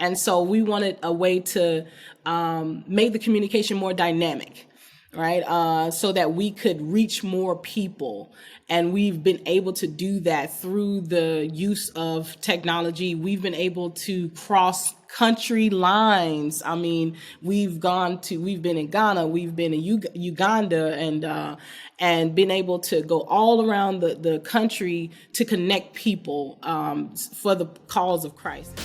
And so we wanted a way to make the communication more dynamic, right? So that we could reach more people. And we've been able to do that through the use of technology. We've been able to cross country lines. I mean, we've been in Ghana, we've been in Uganda, and been able to go all around the country to connect people for the cause of Christ.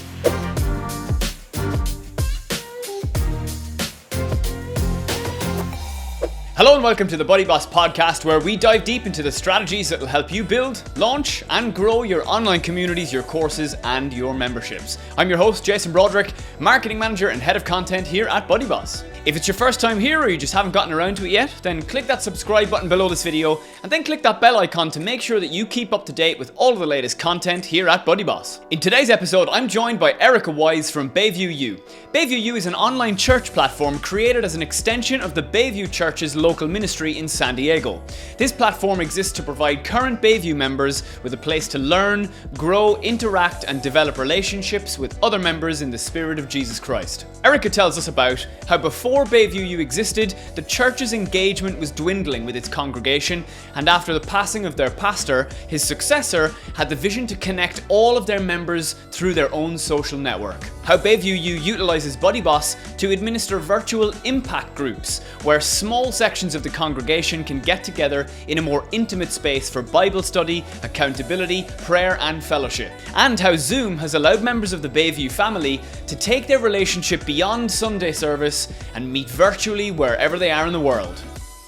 Hello and welcome to the BuddyBoss podcast, where we dive deep into the strategies that will help you build, launch and grow your online communities, your courses and your memberships. I'm your host, Jason Broderick, marketing manager and head of content here at BuddyBoss. If it's your first time here or you just haven't gotten around to it yet, then click that subscribe button below this video and then click that bell icon to make sure that you keep up to date with all of the latest content here at BuddyBoss. In today's episode, I'm joined by Erika Wise from Bayview U. Bayview U is an online church platform created as an extension of the Bayview Church's local ministry in San Diego. This platform exists to provide current Bayview members with a place to learn, grow, interact and develop relationships with other members in the spirit of Jesus Christ. Erika tells us about how before Bayview U existed, the church's engagement was dwindling with its congregation, and after the passing of their pastor, his successor had the vision to connect all of their members through their own social network. How Bayview U utilizes BuddyBoss to administer virtual impact groups, where small sections of the congregation can get together in a more intimate space for Bible study, accountability, prayer and fellowship. And how Zoom has allowed members of the Bayview family to take their relationship beyond Sunday service and meet virtually wherever they are in the world.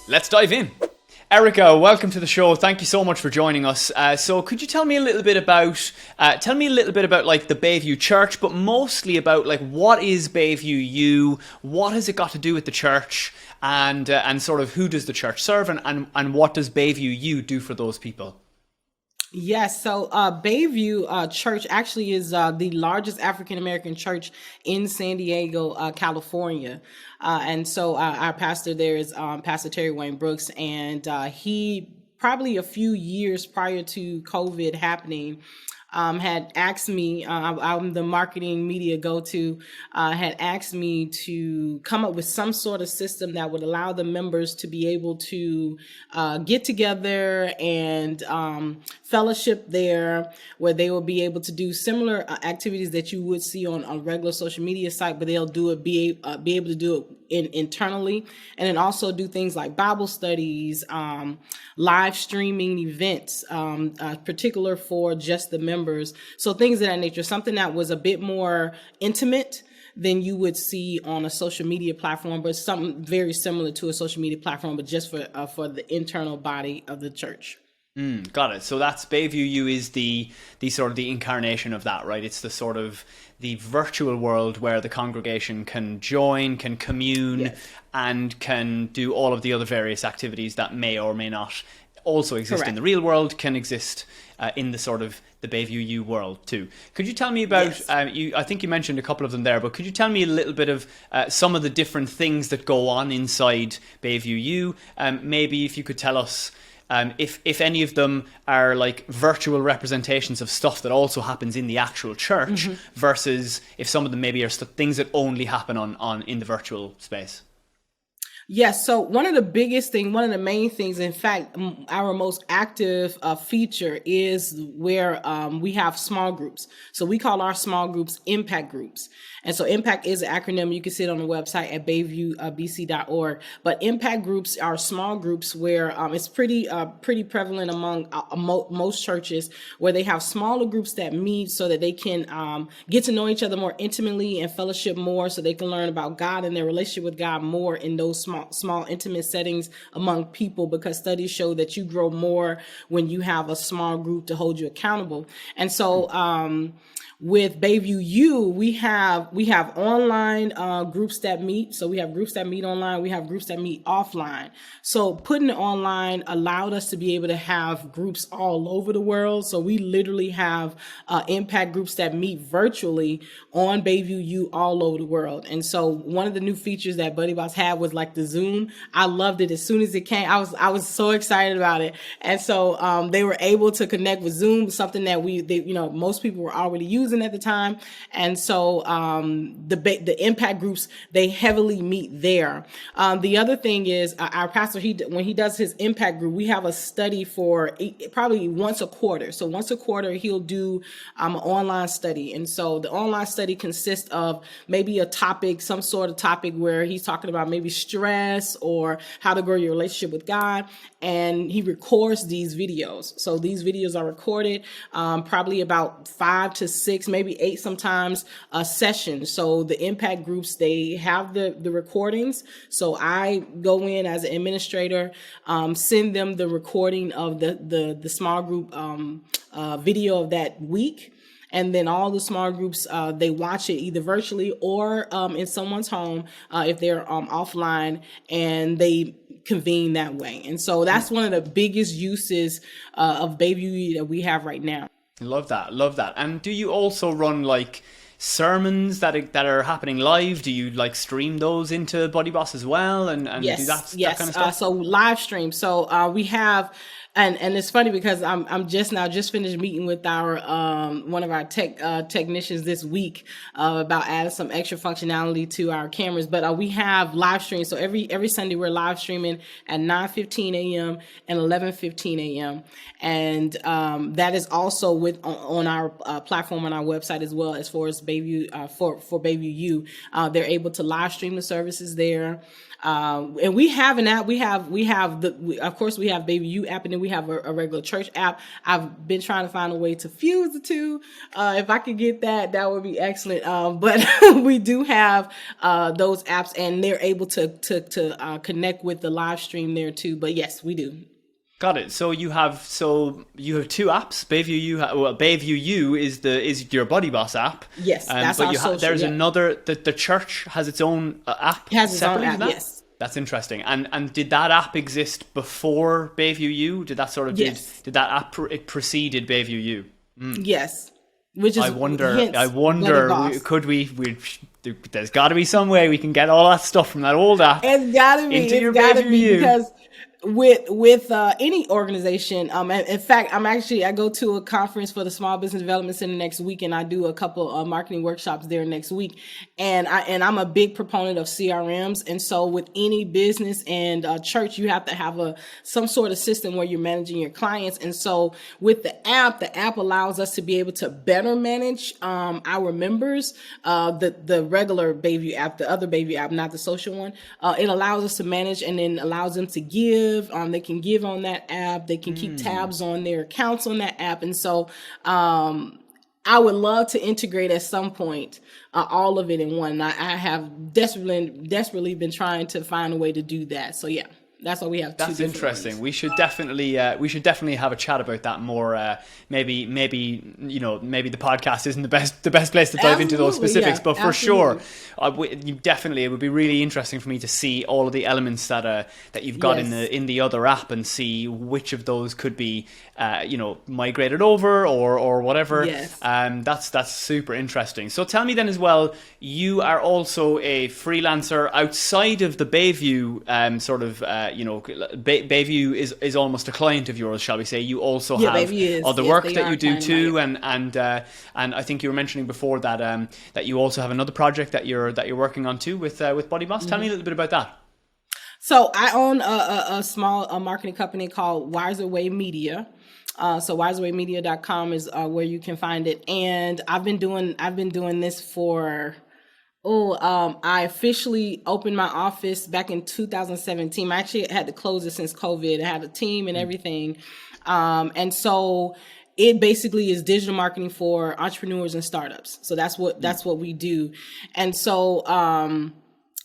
Let's dive in. Erika, welcome to the show. Thank you so much for joining us. So could you tell me a little bit about like the Bayview Church, but mostly about like what is Bayview U, what has it got to do with the church, and sort of who does the church serve, and what does Bayview U do for those people? Yes, so Bayview Church actually is the largest African-American church in San Diego, California. And so our pastor there is Pastor Terry Wayne Brooks, and he probably a few years prior to COVID happening had asked me, I'm the marketing media go-to, had asked me to come up with some sort of system that would allow the members to be able to get together and fellowship there, where they will be able to do similar activities that you would see on a regular social media site, but they'll be able to do it internally, and then also do things like Bible studies, live streaming events, particular for just the members. So things of that nature, something that was a bit more intimate than you would see on a social media platform, but something very similar to a social media platform, but just for the internal body of the church. Got it. So that's Bayview U is the sort of the incarnation of that, right? It's the sort of the virtual world where the congregation can join, can commune, yes, and can do all of the other various activities that may or may not also exist Correct. In the real world, can exist in the sort of the Bayview U world too. Could you tell me about, yes, I think you mentioned a couple of them there, but could you tell me a little bit of some of the different things that go on inside Bayview U? Maybe if you could tell us if any of them are like virtual representations of stuff that also happens in the actual church, versus if some of them maybe are things that only happen on in the virtual space. Yes. So one of the main things, in fact, our most active feature is where we have small groups. So we call our small groups impact groups. And so impact is an acronym. You can see it on the website at BayviewBC.org. But impact groups are small groups where it's pretty prevalent among most churches, where they have smaller groups that meet so that they can get to know each other more intimately and fellowship more, so they can learn about God and their relationship with God more in those small intimate settings among people, because studies show that you grow more when you have a small group to hold you accountable. And so with Bayview U, we have online groups that meet. So we have groups that meet online. We have groups that meet offline. So putting it online allowed us to be able to have groups all over the world. So we literally have impact groups that meet virtually on Bayview U all over the world. And so one of the new features that BuddyBoss had was like the Zoom. I loved it as soon as it came. I was so excited about it. And so they were able to connect with Zoom, something that most people were already using. using at the time. And so the impact groups, they heavily meet there. The other thing is our pastor, when he does his impact group, we have a study for probably once a quarter. So once a quarter, he'll do an online study. And so the online study consists of maybe a topic, some sort of topic where he's talking about maybe stress or how to grow your relationship with God. And he records these videos. So these videos are recorded, probably about 5 to 6, maybe 8 sometimes a session. So the impact groups, they have the recordings. So I go in as an administrator, send them the recording of the small group video of that week. And then all the small groups, they watch it either virtually or in someone's home if they're offline, and they convene that way. And so that's one of the biggest uses of BayviewU that we have right now. Love that. And do you also run like sermons that are happening live? Do you like stream those into BuddyBoss as well and yes, do that kind of stuff? So live stream. So we have. And it's funny because I'm just finished meeting with our one of our technicians this week about adding some extra functionality to our cameras. But we have live streams. So every Sunday we're live streaming at 9:15 a.m. and 11:15 a.m. And that is also on our platform on our website as well, as far as Bayview for BayviewU U. They're able to live stream the services there. And we have an app. Of course we have BayviewU app, and then we have a regular church app. I've been trying to find a way to fuse the two. If I could get that would be excellent. But we do have those apps, and they're able to connect with the live stream there too. But yes, we do. Got it. So you have two apps. BayviewU is your BodyBoss app. Yes, that's our social. There's another. The church has its own app. It has its own app. Yes. That's interesting. And did that app exist before BayviewU? Did that sort of yes. did that app it preceded BayviewU? Yes. Which is I wonder could we there's got to be some way we can get all that stuff from that old app. It's got to be. It's got to be, because with any organization, in fact, I go to a conference for the Small Business Development Center next week, and I do a couple of marketing workshops there next week. And I'm a big proponent of CRMs. And so with any business and church, you have to have some sort of system where you're managing your clients. And so with the app allows us to be able to better manage our members. The regular Bayview app, the other Bayview app, not the social one, it allows us to manage, and then allows them to give. They can give on that app. They can keep tabs on their accounts on that app. And so I would love to integrate at some point all of it in one. I have desperately been trying to find a way to do that. So yeah. That's why we have two. That's interesting. Ones. We should definitely have a chat about that more. Maybe the podcast isn't the best place to dive into those specifics, but for sure, it would be really interesting for me to see all of the elements that you've got in the other app, and see which of those could be migrated over or whatever. Yes. That's super interesting. So tell me then as well, you are also a freelancer outside of the Bayview Bayview is almost a client of yours, shall we say? You also have other work that you do too, and I think you were mentioning before that you also have another project that you're working on too with BodyBoss. Tell me a little bit about that. So I own a small marketing company called Wiserway Media. So wiserwaymedia.com is where you can find it, and I've been doing this for. I officially opened my office back in 2017. I actually had to close it since COVID. I had a team and everything. And so it basically is digital marketing for entrepreneurs and startups. So that's what we do. And so,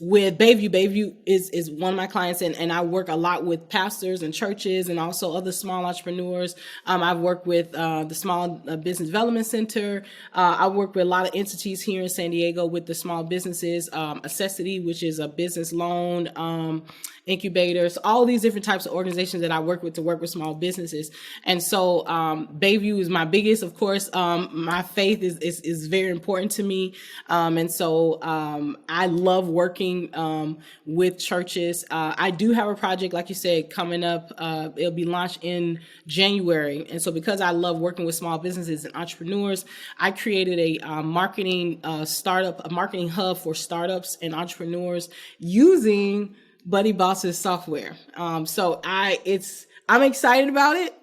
with Bayview is one of my clients, and I work a lot with pastors and churches and also other small entrepreneurs. I've worked with the Small Business Development Center. I work with a lot of entities here in San Diego with the small businesses, Accessity, which is a business loan incubators, all these different types of organizations that I work with to work with small businesses. And so Bayview is my biggest, of course. My faith is very important to me. And so I love working working with churches. I do have a project, like you said, coming up. It'll be launched in January. And so because I love working with small businesses and entrepreneurs, I created a marketing startup, a marketing hub for startups and entrepreneurs using BuddyBoss's software. So I'm excited about it.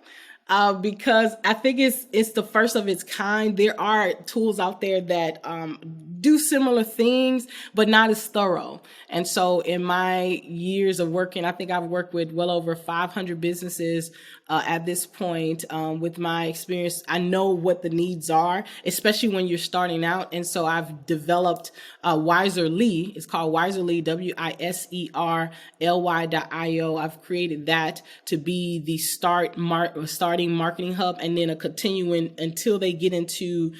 Because I think it's the first of its kind. There are tools out there that do similar things, but not as thorough. And so in my years of working, I think I've worked with well over 500 businesses at this point. With my experience, I know what the needs are, especially when you're starting out. And so I've developed Wiserly. It's called Wiserly, WISERLY.io. I've created that to be the starting marketing hub, and then a continuing until they get into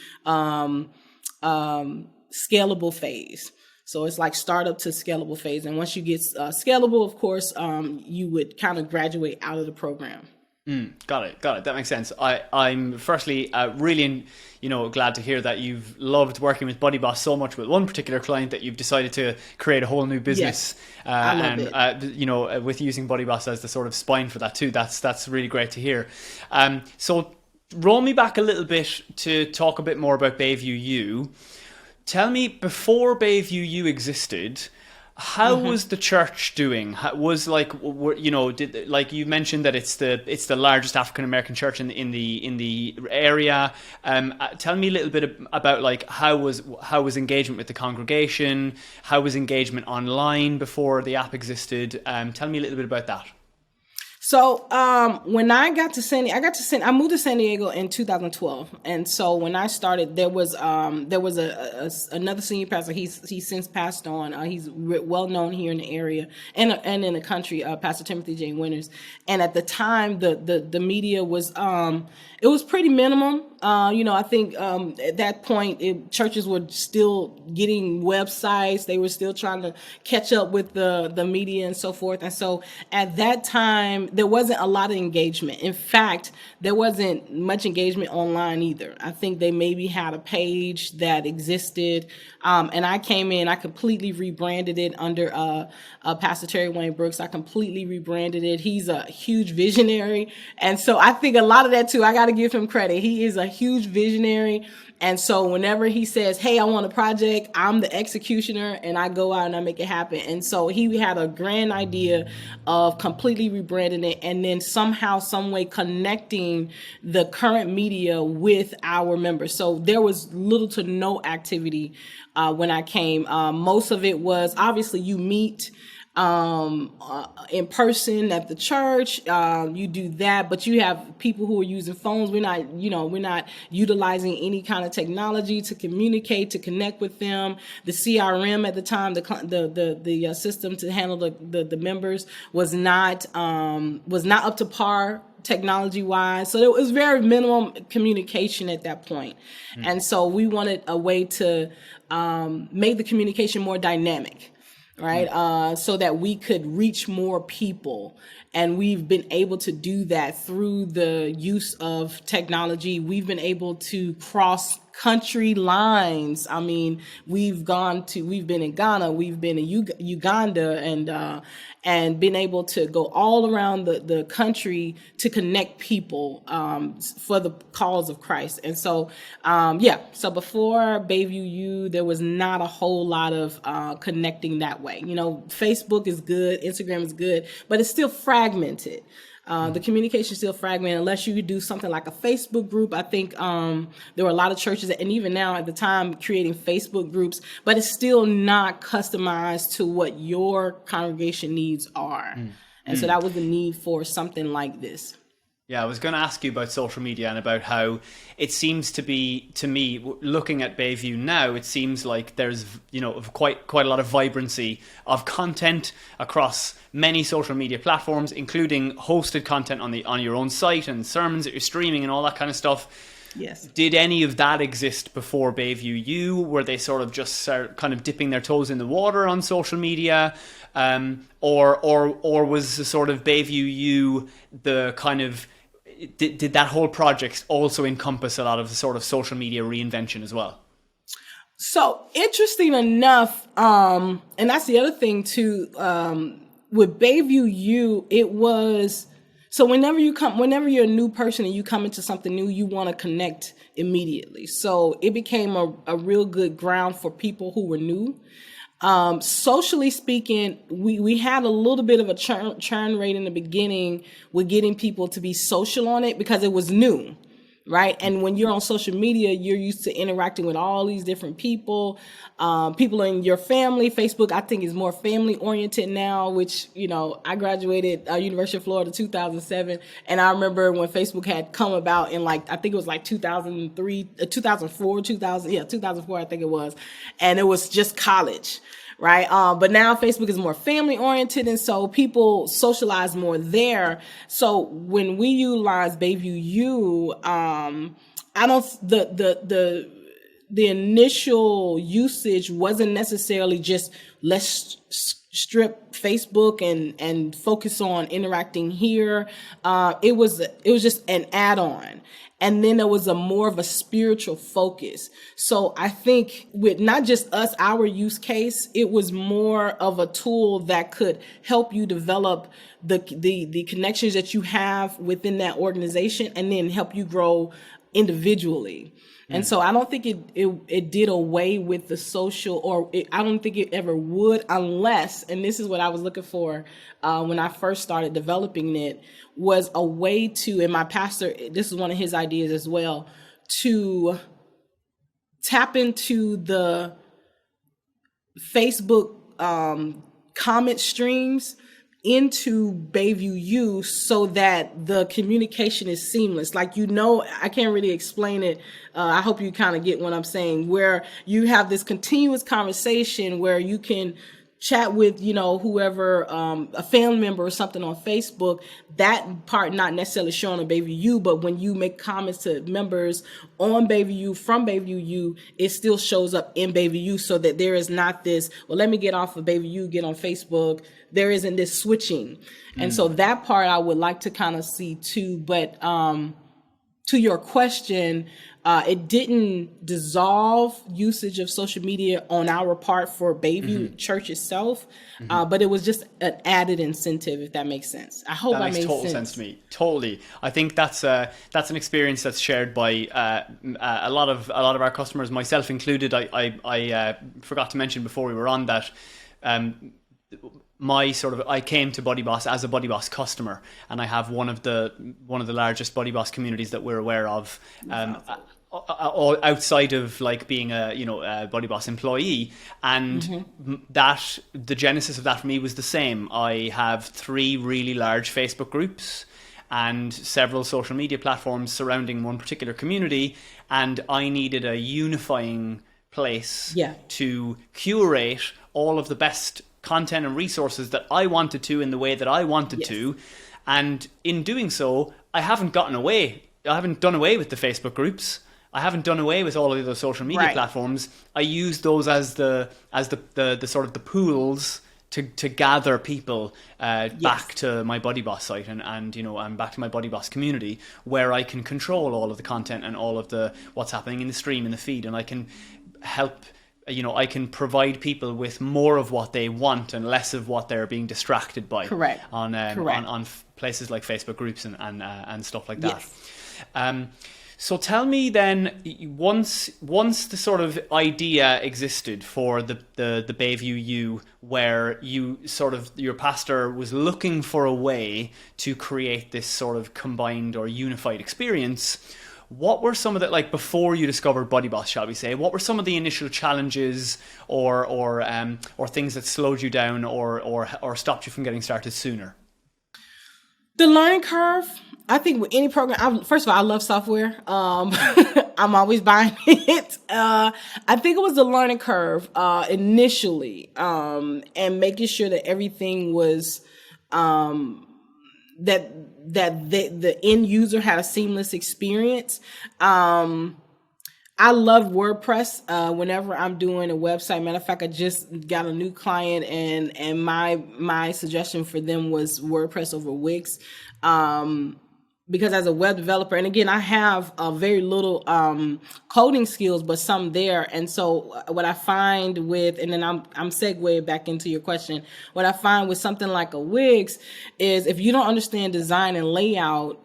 scalable phase. So it's like startup to scalable phase. And once you get scalable, of course, you would kind of graduate out of the program. Got it. That makes sense. I'm firstly really, glad to hear that you've loved working with BuddyBoss so much with one particular client that you've decided to create a whole new business. Yes, I love it. With using BuddyBoss as the sort of spine for that too. That's really great to hear. So roll me back a little bit to talk a bit more about Bayview U. Tell me, before Bayview U existed, how was the church doing? Was like you mentioned that it's the largest African American church in the area. Tell me a little bit about like how was engagement with the congregation? How was engagement online before the app existed? Tell me a little bit about that. So when I got to I moved to San Diego in 2012, and so when I started, there was another senior pastor. He's since passed on. He's well known here in the area and in the country, Pastor Timothy J. Winters. And at the time, the media was it was pretty minimum. I think at that point, churches were still getting websites. They were still trying to catch up with the media and so forth. And so at that time, there wasn't a lot of engagement. In fact, there wasn't much engagement online either. I think they maybe had a page that existed. And I came in, I completely rebranded it under Pastor Terry Wayne Brooks. I completely rebranded it. He's a huge visionary. And so I think a lot of that too, I got to give him credit. He is a huge visionary. And so whenever he says, hey, I want a project, I'm the executioner and I go out and I make it happen. And so he had a grand idea of completely rebranding it and then somehow, some way connecting the current media with our members. So there was little to no activity when I came. Most of it was obviously you meet in person at the church, you do that, but you have people who are using phones. We're not utilizing any kind of technology to communicate, to connect with them. The CRM at the time, the system to handle the members was not up to par technology wise. So it was very minimum communication at that point. And so we wanted a way to make the communication more dynamic. Right. So that we could reach more people. And we've been able to do that through the use of technology. We've been able to cross country lines. I mean, we've been in Ghana, we've been in Uganda, and been able to go all around the country to connect people for the cause of Christ. And so, so before Bayview U, there was not a whole lot of connecting that way. Facebook is good, Instagram is good, but it's still fragmented. The communication is still fragmented unless you do something like a Facebook group. I think there were a lot of churches, and even now at the time, creating Facebook groups, but it's still not customized to what your congregation needs are. And so that was the need for something like this. Yeah, I was going to ask you about social media and about how it seems to be, to me, looking at Bayview now, it seems like there's, quite a lot of vibrancy of content across many social media platforms, including hosted content on your own site and sermons that you're streaming and all that kind of stuff. Yes. Did any of that exist before Bayview U? Were they sort of just kind of dipping their toes in the water on social media? Or was the sort of Bayview U the kind of... Did that whole project also encompass a lot of the sort of social media reinvention as well? So interesting enough, and that's the other thing too, with Bayview U, it was, so whenever you're a new person and you come into something new, you want to connect immediately. So it became a real good ground for people who were new. Socially speaking, we had a little bit of a churn rate in the beginning with getting people to be social on it because it was new. Right. And when you're on social media, you're used to interacting with all these different people, people in your family. Facebook, I think, is more family oriented now, which, I graduated University of Florida 2007. And I remember when Facebook had come about in I think it was 2003, 2004, 2004, I think it was. And it was just college. Right. But now Facebook is more family oriented. And so people socialize more there. So when we utilize Bayview U, the initial usage wasn't necessarily just let's strip Facebook and focus on interacting here. It was just an add-on. And then there was more of a spiritual focus. So I think with not just us, our use case, it was more of a tool that could help you develop the connections that you have within that organization and then help you grow individually. And so I don't think it did away with the social, I don't think it ever would, unless, and this is what I was looking for when I first started developing it, was a way to, and my pastor, this is one of his ideas as well, to tap into the Facebook comment streams into Bayview U so that the communication is seamless. I can't really explain it. I hope you kind of get what I'm saying, where you have this continuous conversation where you can chat with, whoever, a family member or something on Facebook, that part not necessarily shown on Bayview U, but when you make comments to members on Bayview U from Bayview U, it still shows up in Bayview U so that there is not this, well, let me get off of Bayview U, get on Facebook. There isn't this switching. And so that part I would like to kind of see too. But to your question, it didn't dissolve usage of social media on our part for Bayview Church itself, but it was just an added incentive, if that makes sense. I hope that makes total sense to me. Totally. I think that's an experience that's shared by a lot of our customers, myself included. I forgot to mention before we were on that. I came to BuddyBoss as a BuddyBoss customer, and I have one of the largest BuddyBoss communities that we're aware of, outside of being a BuddyBoss employee, and that the genesis of that for me was the same. I have 3 really large Facebook groups and several social media platforms surrounding one particular community, and I needed a unifying place to curate all of the best content and resources that I wanted to in the way that I wanted to. And in doing so, I haven't done away with the Facebook groups. I haven't done away with all of the other social media platforms. I use those as the sort of the pools to gather people back to my BuddyBoss site and back to my BuddyBoss community, where I can control all of the content and all of the what's happening in the stream, in the feed, and I can help. I can provide people with more of what they want and less of what they're being distracted by. Correct. On places like Facebook groups and stuff like that. Yes. So tell me then, once the sort of idea existed for the Bayview U, where your pastor was looking for a way to create this sort of combined or unified experience, what were some of the, before you discovered BuddyBoss, shall we say, what were some of the initial challenges or things that slowed you down or stopped you from getting started sooner? The learning curve, I think with any program, first of all, I love software. I'm always buying it. I think it was the learning curve initially, and making sure that everything was that the end user had a seamless experience. I love WordPress. Whenever I'm doing a website, matter of fact, I just got a new client, and my suggestion for them was WordPress over Wix. because as a web developer, and again, I have very little coding skills, but some there. And so what I find with, and then I'm segueing back into your question, what I find with something like a Wix is if you don't understand design and layout,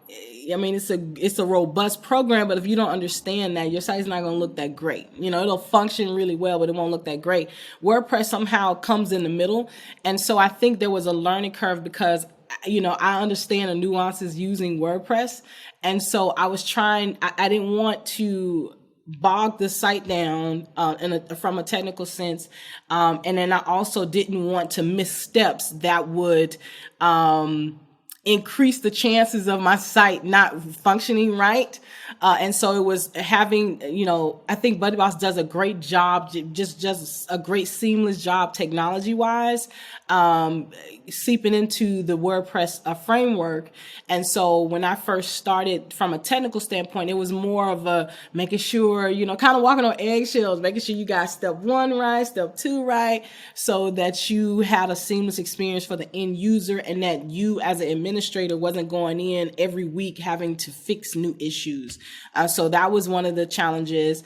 I mean, it's a robust program, but if you don't understand that, your site's not going to look that great. You know, it'll function really well, but it won't look that great. WordPress somehow comes in the middle. And so I think there was a learning curve because, you know, I understand the nuances using WordPress. And so I was trying, I didn't want to bog the site down from a technical sense. And then I also didn't want to miss steps that would increase the chances of my site not functioning right. And so it was having, you know, I think BuddyBoss does a great job, just a great seamless job technology wise, seeping into the WordPress framework. And so when I first started from a technical standpoint, it was more of a making sure, you know, kind of walking on eggshells, making sure you got step 1 right, step 2 right, so that you had a seamless experience for the end user and that you as an administrator wasn't going in every week having to fix new issues. So that was one of the challenges.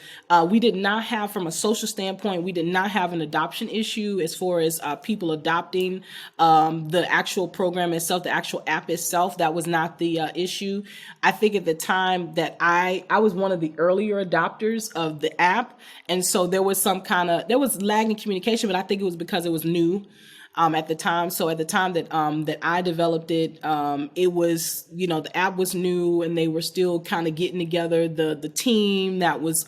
We did not have, from a social standpoint, we did not have an adoption issue as far as people adopting the actual program itself, the actual app itself. That was not the issue. I think at the time that I was one of the earlier adopters of the app. And so there was there was lag in communication, but I think it was because it was new. At the time. So at the time that I developed it, it was, you know, the app was new and they were still kind of getting together, the team that was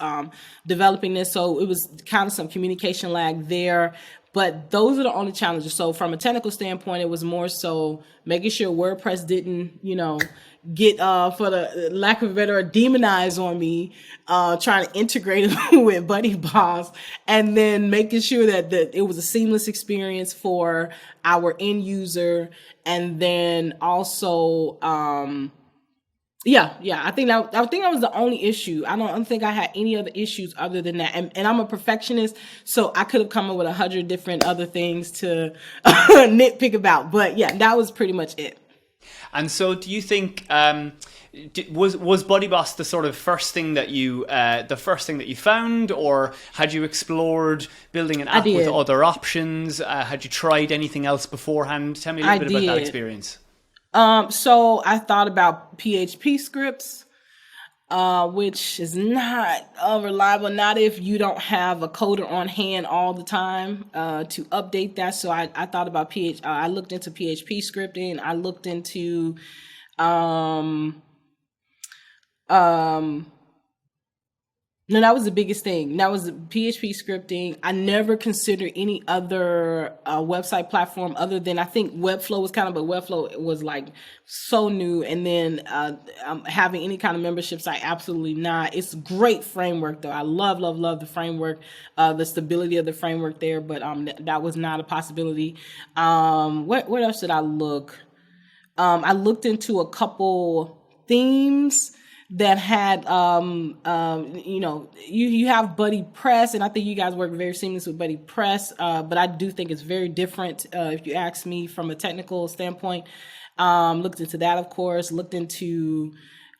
developing this. So it was kind of some communication lag there. But those are the only challenges. So from a technical standpoint, it was more so making sure WordPress didn't, you know, get, for the lack of a better, demonize on me, trying to integrate it with BuddyBoss, and then making sure that it was a seamless experience for our end user. And then also, I think that was the only issue. I don't think I had any other issues other than that. And I'm a perfectionist, so I could have come up with 100 different other things to nitpick about. But yeah, that was pretty much it. And so, do you think was BuddyBoss the sort of first thing that you found, or had you explored building an app with other options? Had you tried anything else beforehand? Tell me a little bit about that experience. So I thought about PHP scripts, which is not reliable, not if you don't have a coder on hand all the time to update that. So I thought about I looked into PHP scripting. I looked into no, that was the biggest thing. That was PHP scripting. I never considered any other website platform other than, I think Webflow was but Webflow was like so new. And then having any kind of membership site, absolutely not. It's a great framework though. I love the framework, the stability of the framework there, but that was not a possibility. What else did I look? I looked into a couple themes that had, you know, you have BuddyPress, and I think you guys work very seamless with BuddyPress, but I do think it's very different, if you ask me from a technical standpoint. Looked into that, of course, looked into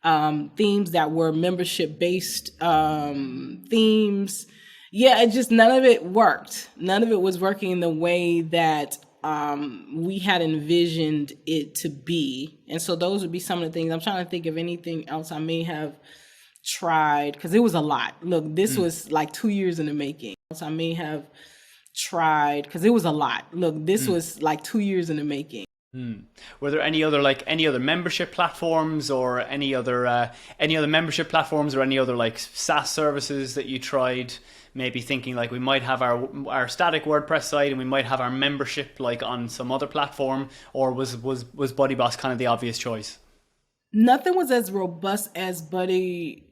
themes that were membership-based themes. Yeah, it just, none of it worked. None of it was working in the way that we had envisioned it to be. And so those would be some of the things. I'm trying to think of anything else I may have tried, because it was a lot. Look, this was like 2 years in the making. So I may have tried, because it was a lot. Look, this was like 2 years in the making. Were there any other membership platforms, or any other membership platforms, or any other like SaaS services that you tried? Maybe thinking like we might have our static WordPress site and we might have our membership like on some other platform, or was BuddyBoss kind of the obvious choice? Nothing was as robust as BuddyBoss.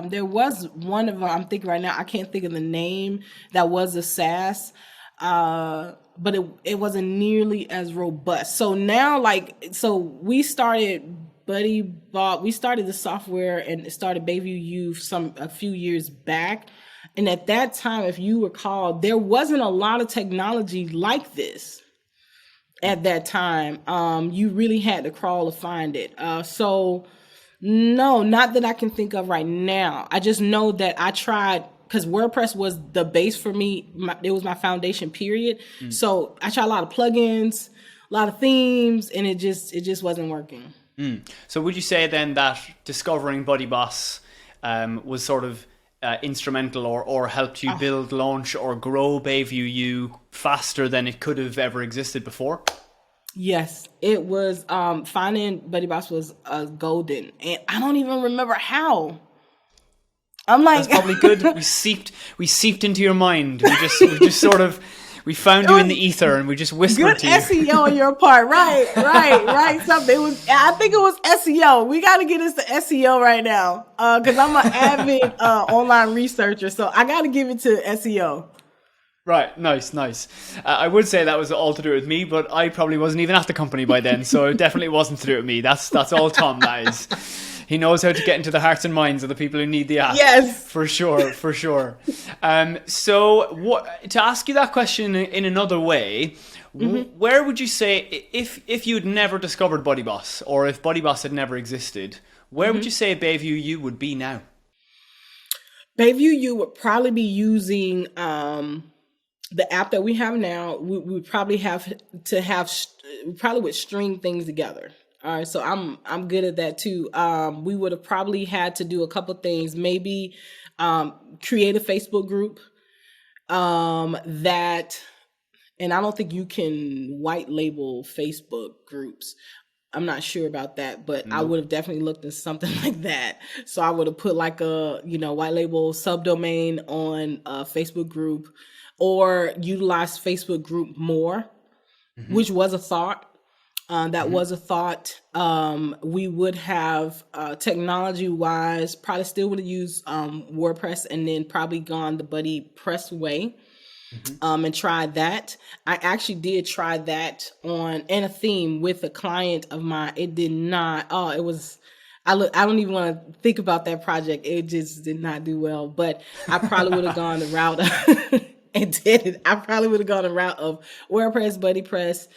There was one of them, I'm thinking right now, I can't think of the name, that was a SaaS, but it wasn't nearly as robust. So now, we started BuddyBoss. We started the software and started Bayview U a few years back. And at that time, if you recall, there wasn't a lot of technology like this. at that time. You really had to crawl to find it. So no, not that I can think of right now. I just know that I tried, because WordPress was the base for me. It was my foundation period. So I tried a lot of plugins, a lot of themes, and it just wasn't working. So would you say then that discovering BuddyBoss was sort of instrumental or helped you build, launch, or grow Bayview U faster than it could have ever existed before? Yes, it was. Finding BuddyBoss was golden, and I don't even remember how. I'm like, that's probably good. We seeped into your mind. We just sort of, we found you in the ether and we just whispered to you. Good SEO on your part, right. Something. I think it was SEO. We got to get into SEO right now, because I'm an avid online researcher, so I got to give it to SEO. Right, nice. I would say that was all to do with me, but I probably wasn't even at the company by then, so it definitely wasn't to do with me. That's all Tom, that is. He knows how to get into the hearts and minds of the people who need the app. Yes. For sure. So to ask you that question in another way, where would you say, if you'd never discovered BuddyBoss, or if BuddyBoss had never existed, where would you say Bayview U would be now? Bayview U would probably be using the app that we have now. We would probably would string things together. All right, so I'm good at that too. We would have probably had to do a couple things. Maybe create a Facebook group that, and I don't think you can white label Facebook groups. I'm not sure about that, but I would have definitely looked at something like that. So I would have put like a, white label subdomain on a Facebook group, or utilize Facebook group more, which was a thought. That was a thought. We would have, technology-wise, probably still would have used WordPress, and then probably gone the BuddyPress way, and tried that. I actually did try that in a theme with a client of mine. It did not. It was. I don't even want to think about that project. It just did not do well. But I probably would have gone the route of and did it. I probably would have gone the route of WordPress, BuddyPress,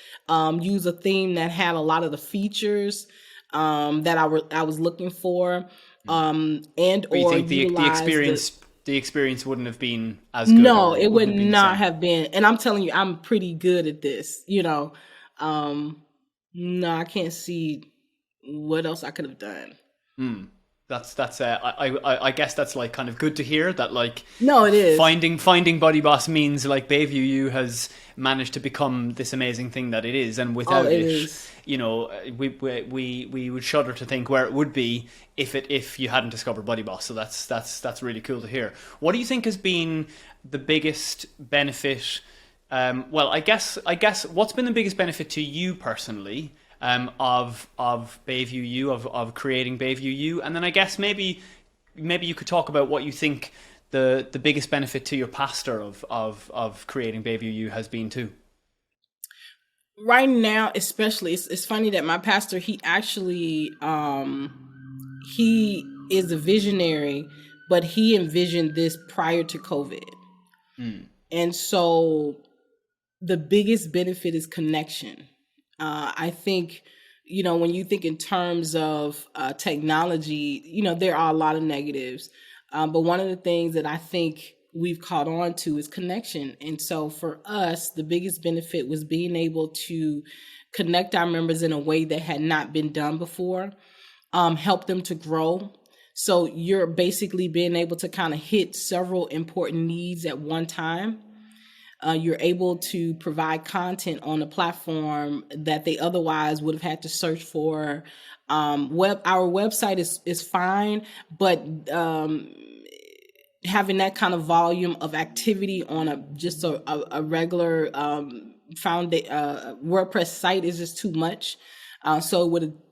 use a theme that had a lot of the features that I was looking for, and but you or think the experience wouldn't have been as good? No, it would not have been. And I'm telling you, I'm pretty good at this. No, I can't see what else I could have done. That's I guess that's like kind of good to hear that, like, no, it is finding BuddyBoss means like Bayview U has managed to become this amazing thing that it is, and without we would shudder to think where it would be if you hadn't discovered BuddyBoss. So that's really cool to hear. What do you think has been the biggest benefit? Well, I guess what's been the biggest benefit to you personally? Of Bayview U, of creating Bayview U, and then I guess maybe you could talk about what you think the biggest benefit to your pastor of creating Bayview U has been too. Right now, especially, it's funny that my pastor, he actually he is a visionary, but he envisioned this prior to COVID, and so the biggest benefit is connection. I think, when you think in terms of technology, there are a lot of negatives. But one of the things that I think we've caught on to is connection. And so for us, the biggest benefit was being able to connect our members in a way that had not been done before, help them to grow. So you're basically being able to kind of hit several important needs at one time. You're able to provide content on a platform that they otherwise would have had to search for. Our website is fine, but having that kind of volume of activity on a regular WordPress site is just too much. So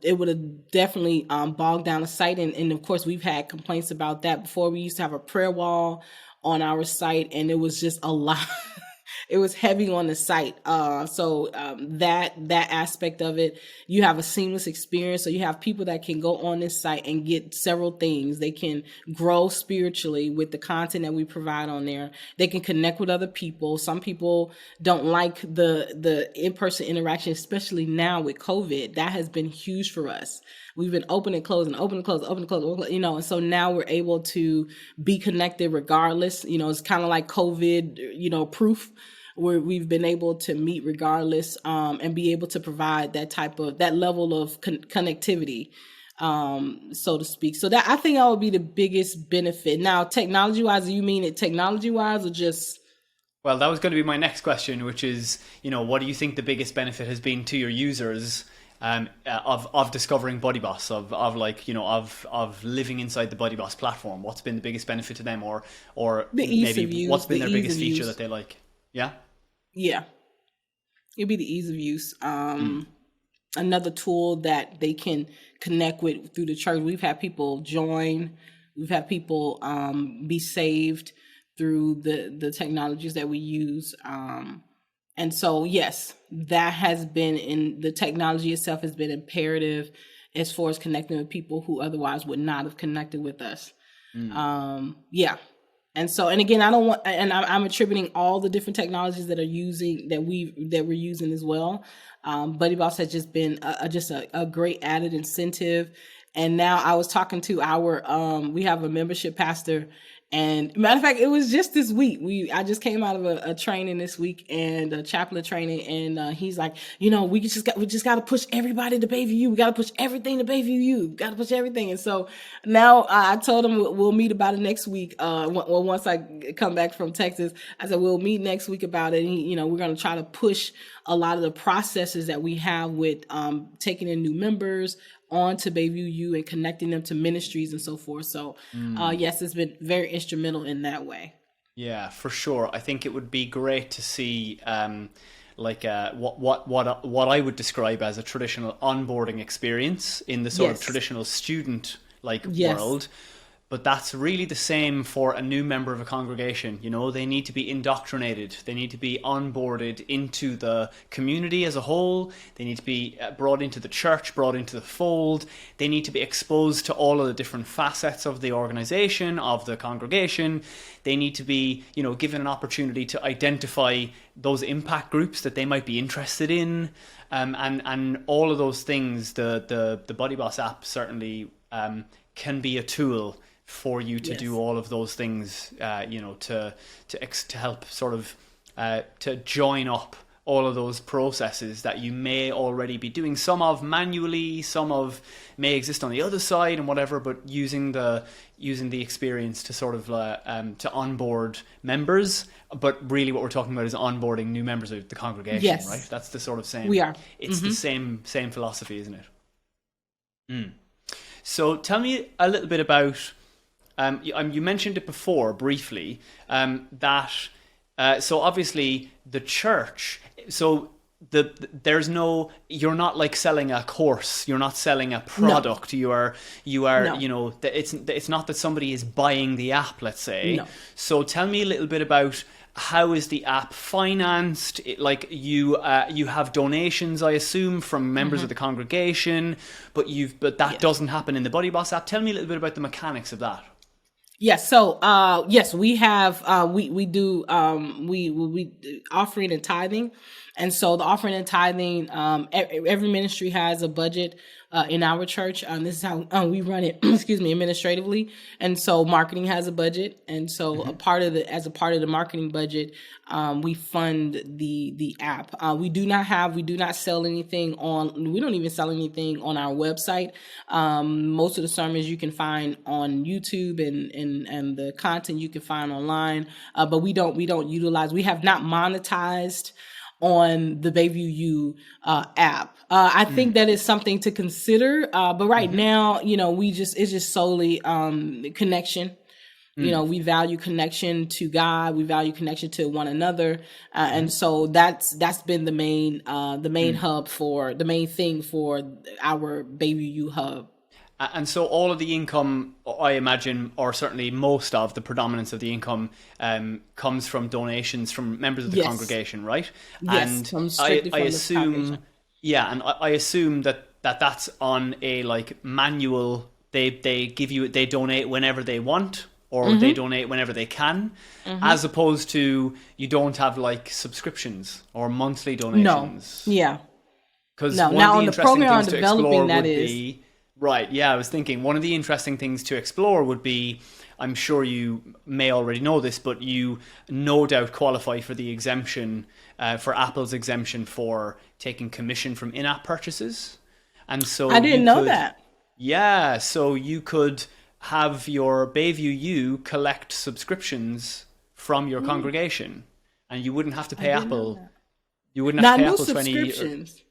it would have definitely bogged down the site, and of course we've had complaints about that before. We used to have a prayer wall on our site, and it was just a lot. it was heavy on the site. That aspect of it, you have a seamless experience. So you have people that can go on this site and get several things. They can grow spiritually with the content that we provide on there. They can connect with other people. Some people don't like the in-person interaction, especially now with COVID. That has been huge for us. We've been open and closing, open and close, open and close, and so now we're able to be connected regardless. It's kind of like COVID, proof, where we've been able to meet regardless, and be able to provide that level of connectivity, so to speak. So that, I think that would be the biggest benefit. Now, technology-wise, do you mean it technology-wise or just... Well, that was going to be my next question, which is, what do you think the biggest benefit has been to your users of discovering BuddyBoss, of living inside the BuddyBoss platform? What's been the biggest benefit to them, or maybe what's been their biggest feature that they like? Yeah, it'd be the ease of use. Another tool that they can connect with through the church. We've had people join. We've had people be saved through the technologies that we use. And so, yes, that has been in the technology itself has been imperative as far as connecting with people who otherwise would not have connected with us. And so, and again, I'm attributing all the different technologies that we're using as well. BuddyBoss has just been a great added incentive. And now I was talking to we have a membership pastor. And matter of fact, it was just this week. I just came out of a training this week, and a chaplain training, and he's like, we just got to push everybody to Bayview U. We got to push everything to Bayview U. Got to push everything. And so now I told him we'll meet about it next week. Once I come back from Texas, I said we'll meet next week about it. And we're going to try to push a lot of the processes that we have with taking in new members on to Bayview U and connecting them to ministries and so forth. So yes, it's been very instrumental in that way. Yeah, for sure. I think it would be great to see what I would describe as a traditional onboarding experience in the sort of traditional student world. But that's really the same for a new member of a congregation. They need to be indoctrinated. They need to be onboarded into the community as a whole. They need to be brought into the church, brought into the fold. They need to be exposed to all of the different facets of the organization, of the congregation. They need to be, given an opportunity to identify those impact groups that they might be interested in. And all of those things, the BuddyBoss app certainly can be a tool for you to do all of those things, to help sort of to join up all of those processes that you may already be doing, some of manually, some of may exist on the other side and whatever, but using the experience to sort of to onboard members. But really what we're talking about is onboarding new members of the congregation, right? That's the sort of same. We are. It's the same philosophy, isn't it? So tell me a little bit about, you mentioned it before briefly, that, so obviously the church, so you're not like selling a course, you're not selling a product, no. you are no. It's not that somebody is buying the app, let's say. No. So tell me a little bit about, how is the app financed? You have donations, I assume, from members of the congregation, but that doesn't happen in the BuddyBoss app. Tell me a little bit about the mechanics of that. Yes. So, yes, we have, we do offering and tithing. And so the offering and tithing, every ministry has a budget, in our church. This is how we run it, administratively. And so marketing has a budget. And so as a part of the marketing budget, we fund the app. We do not sell anything we don't even sell anything on our website. Most of the sermons you can find on YouTube and the content you can find online. But we don't utilize, we have not monetized on the Bayview U app. I think that is something to consider. But right now, it's just solely connection. We value connection to God. We value connection to one another. And so that's been the main hub the main thing for our Bayview U hub. And so all of the income, I imagine, or certainly most of the predominance of the income, comes from donations from members of the congregation, right? Yes, And comes strictly I from the assume, congregation. yeah, and I assume that's on a like manual. They give you, they donate whenever they want, or they donate whenever they can, as opposed to you don't have like subscriptions or monthly donations. No, yeah, Because no. one of Now the on the interesting program I'm things to explore developing, that would is. be, right, yeah, I was thinking one of the interesting things to explore would be, I'm sure you may already know this, but you no doubt qualify for the exemption, for Apple's exemption for taking commission from in-app purchases. And so I didn't you know could, that. yeah, so you could have your BayviewU U collect subscriptions from your congregation, and you wouldn't have to pay Apple. You wouldn't have Not to pay new Apple 20. subscriptions.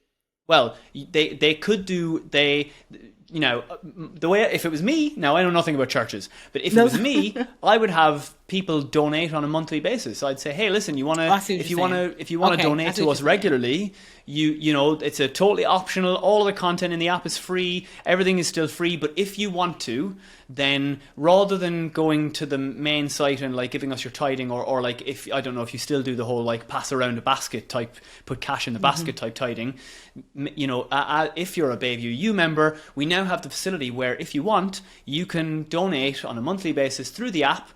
Well, they could do, you know, the way, if it was me, now I know nothing about churches, but if it was me, I would have people donate on a monthly basis. I'd say, hey, listen, you want to, if you want to donate to us regularly, you know, it's a totally optional. All of the content in the app is free. Everything is still free. But if you want to, then rather than going to the main site and like giving us your tithing, or like, if I don't know if you still do the whole like pass around a basket type, put cash in the basket type tithing, you know, if you're a Bayview U member, we now have the facility where if you want, you can donate on a monthly basis through the app.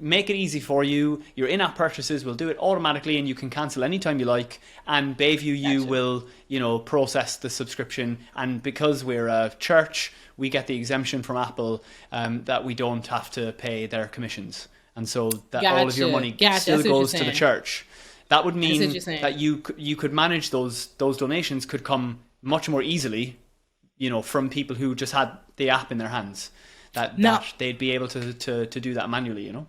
Make it easy for you. Your in-app purchases will do it automatically, and you can cancel anytime you like. And Bayview U will, you know, process the subscription. And because we're a church, we get the exemption from Apple, that we don't have to pay their commissions, and so that all of your money still goes to the church. That would mean that you could manage those donations could come much more easily, you know, from people who just had the app in their hands. That they'd be able to do that manually, you know?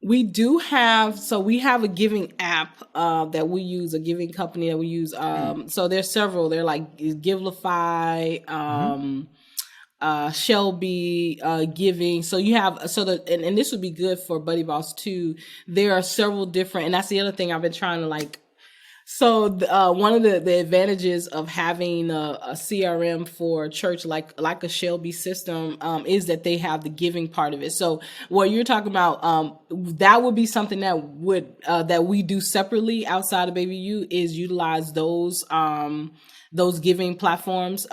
We do have, so we have a giving app that we use, a giving company that we use. So there's several. They're like Givelify, Shelby, Giving. So you have, and this would be good for BuddyBoss too. There are several different, and that's the other thing I've been trying to like. So one of the advantages of having a CRM for a church like a Shelby system is that they have the giving part of it. So what you're talking about, that would be something that would that we do separately outside of BayviewU, is utilize those giving platforms,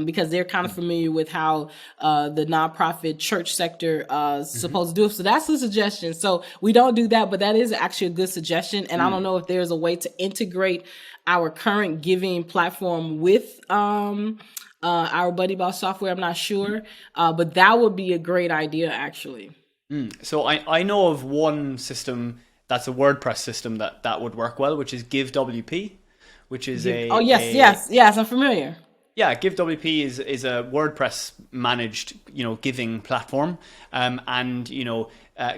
because they're kind of familiar with how the nonprofit church sector is supposed to do it. So that's the suggestion. So we don't do that, but that is actually a good suggestion. And I don't know if there's a way to integrate our current giving platform with our BuddyBoss software. I'm not sure, but that would be a great idea, actually. So I know of one system that's a WordPress system that would work well, which is GiveWP. Which is yes, I'm familiar. Yeah, GiveWP is a WordPress managed, you know, giving platform, and you know,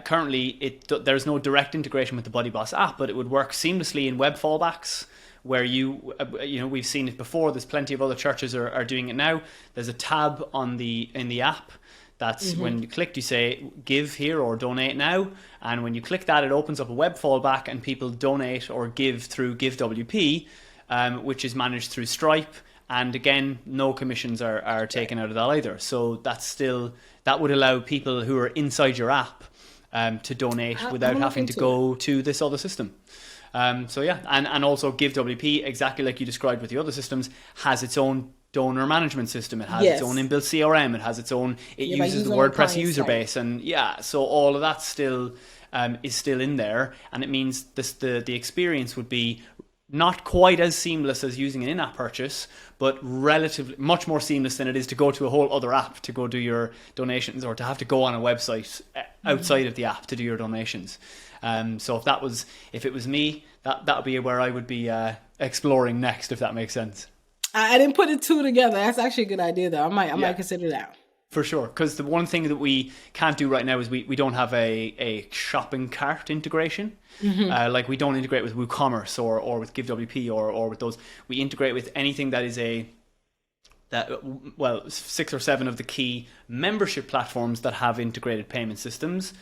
currently there's no direct integration with the BuddyBoss app, but it would work seamlessly in web fallbacks, where you know, we've seen it before. There's plenty of other churches are doing it now. There's a tab in the app. That's when you click, you say give here or donate now, and when you click that, it opens up a web fallback, and people donate or give through GiveWP. Which is managed through Stripe, and again, no commissions are taken out of that either. So that would allow people who are inside your app to donate without having to go to this other system. So yeah, and also GiveWP, exactly like you described with the other systems, has its own donor management system. It has its own inbuilt CRM. It has its own. It uses the WordPress user base, and so all of that still is still in there, and it means the experience would be not quite as seamless as using an in-app purchase, but relatively much more seamless than it is to go to a whole other app to go do your donations, or to have to go on a website outside of the app to do your donations. So if it was me, that would be where I would be exploring next, if that makes sense. I didn't put the two together. That's actually a good idea, though. I might consider that. For sure, because the one thing that we can't do right now is we don't have a shopping cart integration. Like we don't integrate with WooCommerce or with GiveWP or with those. We integrate with anything that is 6 or 7 of the key membership platforms that have integrated payment systems.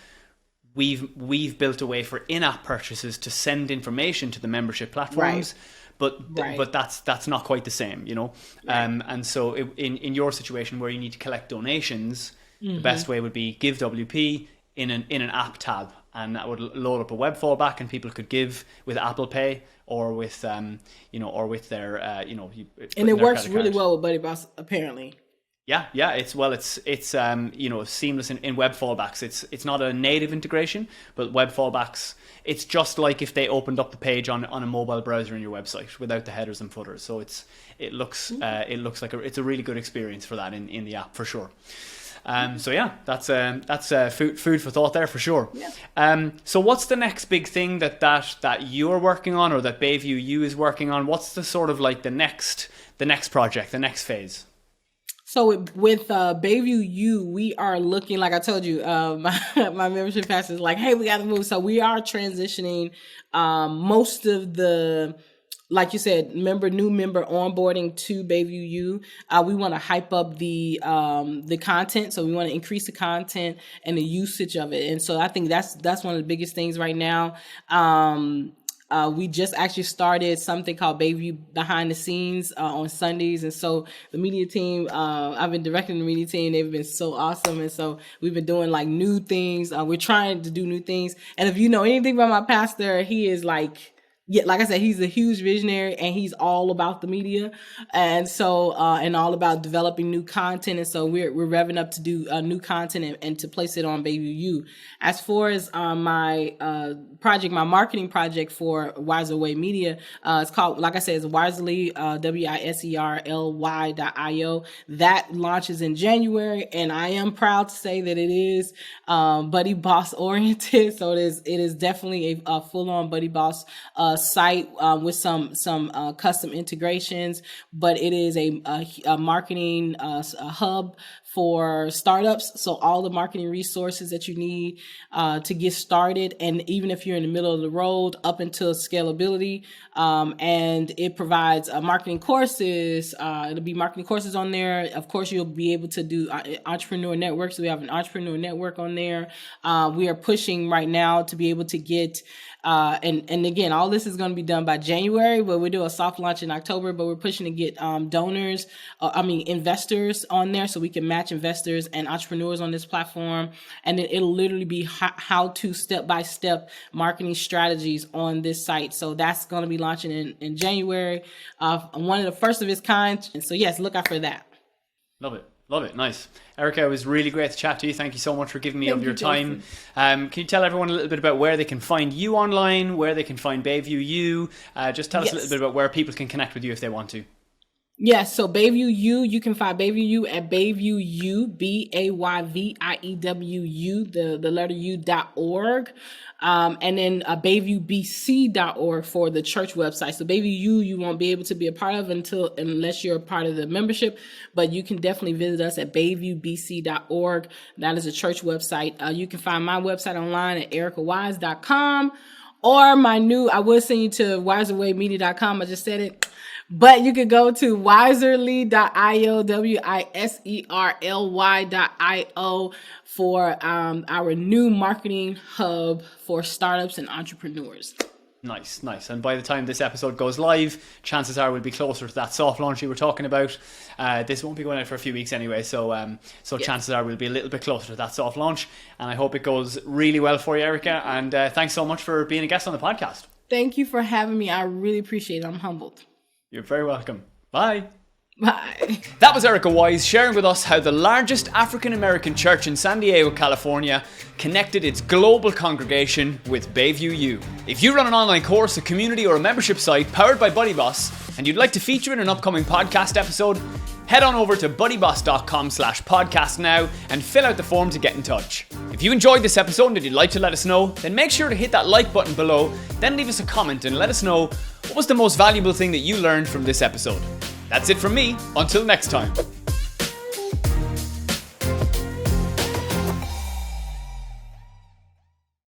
we've built a way for in-app purchases to send information to the membership platforms. Right. But that's not quite the same, you know. Right. And so in your situation where you need to collect donations, the best way would be give WP in an app tab, and that would load up a web fallback, and people could give with Apple Pay or with or with their and it works really well with BuddyBoss apparently. Yeah, it's seamless in web fallbacks. It's not a native integration, but web fallbacks, it's just like if they opened up the page on a mobile browser in your website without the headers and footers. So it looks like it's a really good experience for that in the app for sure. So yeah, that's food for thought there for sure. Yeah. So what's the next big thing that you're working on, or that Bayview U is working on? What's the sort of like the next project, the next phase? So with Bayview U, we are looking, like I told you, my membership pastor is like, hey, we got to move. So we are transitioning most of the, like you said, new member onboarding to Bayview U. We want to hype up the content. So we want to increase the content and the usage of it. And so I think that's one of the biggest things right now. We just actually started something called Bayview Behind the Scenes on Sundays. And so the media team, I've been directing the media team. They've been so awesome. And so we've been doing like new things. We're trying to do new things. And if you know anything about my pastor, he is like I said, he's a huge visionary, and he's all about the media, and so and all about developing new content. And so we're revving up to do new content and to place it on Bayview U. As far as my marketing project for Wiser Way Media, it's called, like I said, it's Wiserly, WISERLY.io. That launches in January, and I am proud to say that it is BuddyBoss oriented. So it is definitely a full-on BuddyBoss site with some custom integrations, but it is a marketing hub for startups. So all the marketing resources that you need to get started, and even if you're in the middle of the road, up until scalability. And it provides marketing courses. It'll be marketing courses on there. Of course, you'll be able to do entrepreneur networks. So we have an entrepreneur network on there. We are pushing right now to be able to get and again, all this is going to be done by January, but we'll do a soft launch in October, but we're pushing to get investors on there, so we can match investors and entrepreneurs on this platform. And then it'll literally be how to step-by-step marketing strategies on this site. So that's going to be launching in January, one of the first of its kind. And so yes, look out for that. Love it. Nice. Erika, it was really great to chat to you. Thank you so much for giving me of your time. Can you tell everyone a little bit about where they can find you online, where they can find Bayview U? Just tell us a little bit about where people can connect with you if they want to. Yes, so Bayview U, you can find Bayview U at BayviewU, BAYVIEWU, the letter U.org. And then BayviewBC.org for the church website. So Bayview U, you won't be able to be a part of unless you're a part of the membership, but you can definitely visit us at BayviewBC.org. That is a church website. You can find my website online at erikawise.com, or I will send you to wiserwaymedia.com. I just said it. But you could go to wiserly.io, WISERLY.io for our new marketing hub for startups and entrepreneurs. Nice. And by the time this episode goes live, chances are we'll be closer to that soft launch you were talking about. This won't be going out for a few weeks anyway, so chances are we'll be a little bit closer to that soft launch. And I hope it goes really well for you, Erika. And thanks so much for being a guest on the podcast. Thank you for having me. I really appreciate it. I'm humbled. You're very welcome. Bye. Bye. That was Erika Wise sharing with us how the largest African-American church in San Diego, California, connected its global congregation with Bayview U. If you run an online course, a community, or a membership site powered by BuddyBoss, and you'd like to feature in an upcoming podcast episode, head on over to buddyboss.com/podcast now and fill out the form to get in touch. If you enjoyed this episode and you'd like to let us know, then make sure to hit that like button below, then leave us a comment and let us know what was the most valuable thing that you learned from this episode. That's it from me. Until next time.